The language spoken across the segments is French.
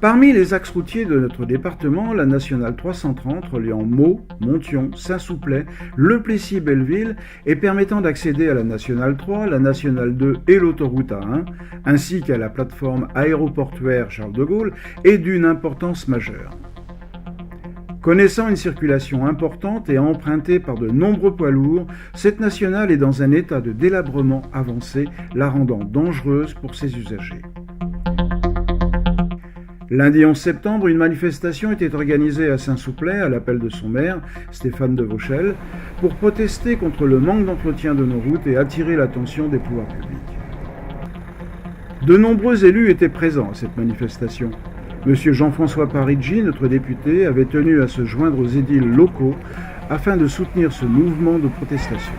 Parmi les axes routiers de notre département, la nationale 330 reliant Meaux, Monthyon, Saint-Souplet, Le Plessis-Belleville et permettant d'accéder à la nationale 3, la nationale 2 et l'autoroute A1, ainsi qu'à la plateforme aéroportuaire Charles de Gaulle, est d'une importance majeure. Connaissant une circulation importante et empruntée par de nombreux poids lourds, cette nationale est dans un état de délabrement avancé, la rendant dangereuse pour ses usagers. Lundi 11 septembre, une manifestation était organisée à Saint-Souplet à l'appel de son maire, Stéphane de Vauchel, pour protester contre le manque d'entretien de nos routes et attirer l'attention des pouvoirs publics. De nombreux élus étaient présents à cette manifestation. Monsieur Jean-François Parigi, notre député, avait tenu à se joindre aux édiles locaux afin de soutenir ce mouvement de protestation.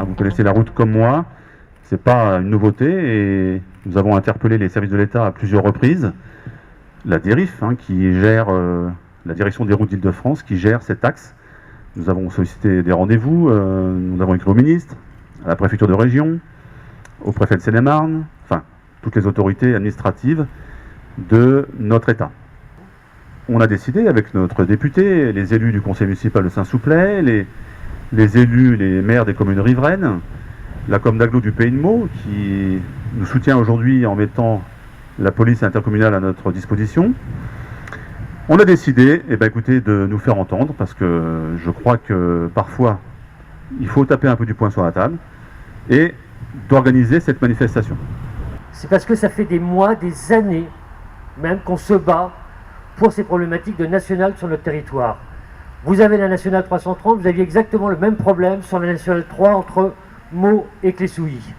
Vous connaissez la route comme moi, c'est pas une nouveauté et nous avons interpellé les services de l'État à plusieurs reprises. La DIRIF, qui gère la direction des routes d'Île-de-France, qui gère cet axe. Nous avons sollicité des rendez-vous, nous avons écrit au ministre, à la préfecture de région, au préfet de Seine-et-Marne, enfin toutes les autorités administratives de notre État. On a décidé avec notre député, les élus du conseil municipal de Saint-Souplet, les élus, les maires des communes riveraines, la com d'agglo du Pays de Meaux qui nous soutient aujourd'hui en mettant la police intercommunale à notre disposition. On a décidé écoutez, de nous faire entendre parce que je crois que parfois il faut taper un peu du poing sur la table et d'organiser cette manifestation. C'est parce que ça fait des mois, des années même qu'on se bat pour ces problématiques de nationale sur notre territoire. Vous avez la nationale 330, vous aviez exactement le même problème sur la nationale 3 entre Meaux et Clessouilly.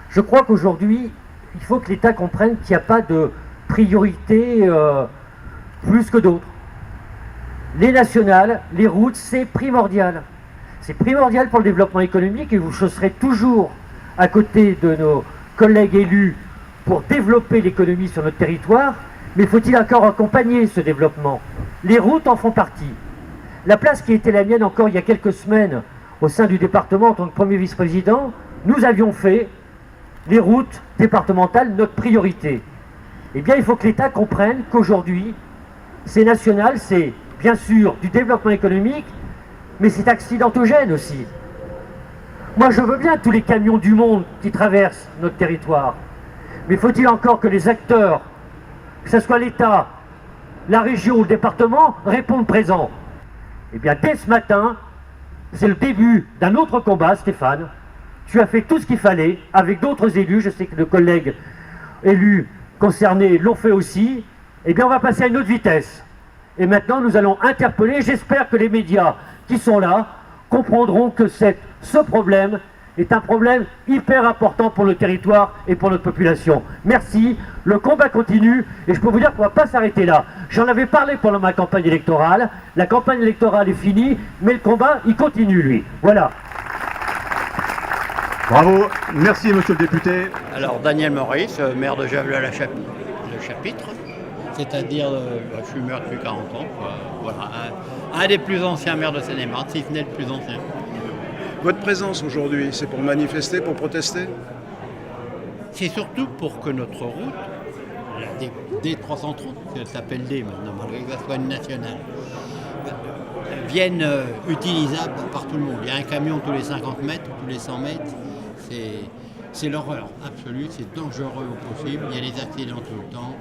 Je crois qu'aujourd'hui, il faut que l'État comprenne qu'il n'y a pas de priorité plus que d'autres. Les nationales, les routes, c'est primordial. C'est primordial pour le développement économique et je serai toujours à côté de nos collègues élus pour développer l'économie sur notre territoire, mais faut-il encore accompagner ce développement? Les routes en font partie. La place qui était la mienne encore il y a quelques semaines au sein du département en tant que premier vice-président, nous avions fait les routes départementales notre priorité. Eh bien, il faut que l'État comprenne qu'aujourd'hui, c'est national, c'est bien sûr du développement économique, mais c'est accidentogène aussi. Moi, je veux bien tous les camions du monde qui traversent notre territoire, mais faut-il encore que les acteurs, que ce soit l'État, la région ou le département, répondent présent? Eh bien, dès ce matin, c'est le début d'un autre combat, Stéphane. Tu as fait tout ce qu'il fallait avec d'autres élus. Je sais que nos collègues élus concernés l'ont fait aussi. Eh bien, on va passer à une autre vitesse. Et maintenant, nous allons interpeller. J'espère que les médias qui sont là comprendront que ce problème est un problème hyper important pour le territoire et pour notre population. Merci, le combat continue et je peux vous dire qu'on ne va pas s'arrêter là. J'en avais parlé pendant ma campagne électorale, la campagne électorale est finie, mais le combat, il continue lui. Voilà. Bravo, merci monsieur le député. Alors Daniel Maurice, maire de Javelot-le-Chapitre, c'est-à-dire, je suis maire depuis 40 ans, voilà, un des plus anciens maires de Seine-et-Marne, si ce n'est le plus ancien. Votre présence aujourd'hui, c'est pour manifester, pour protester? C'est surtout pour que notre route, la D330, qui s'appelle D maintenant, malgré que ça soit une nationale, vienne utilisable par tout le monde. Il y a un camion tous les 50 mètres, tous les 100 mètres, c'est l'horreur absolue, c'est dangereux au possible, il y a des accidents tout le temps,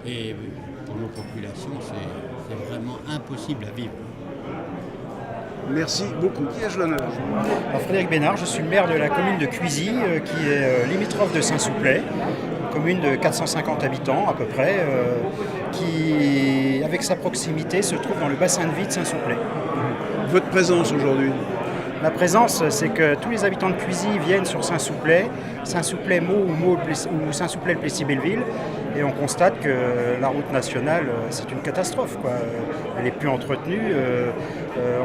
et pour nos populations, c'est vraiment impossible à vivre. Merci beaucoup. Qui ai-je l'honneur? Frédéric Bénard, je suis maire de la commune de Cuisy, qui est limitrophe de Saint-Souplet, une commune de 450 habitants à peu près, qui, avec sa proximité, se trouve dans le bassin de vie de Saint-Souplet. Votre présence aujourd'hui? La présence, c'est que tous les habitants de Cuisy viennent sur Saint-Souplet, Saint-Souplet-Meaux ou Saint-Souplet-le-Plessis-Belleville, et on constate que la route nationale, c'est une catastrophe, quoi. Elle n'est plus entretenue,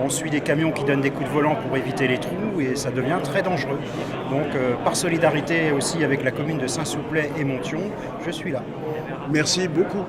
on suit des camions qui donnent des coups de volant pour éviter les trous, et ça devient très dangereux. Donc, par solidarité aussi avec la commune de Saint-Souplet et Monthyon, je suis là. Merci beaucoup.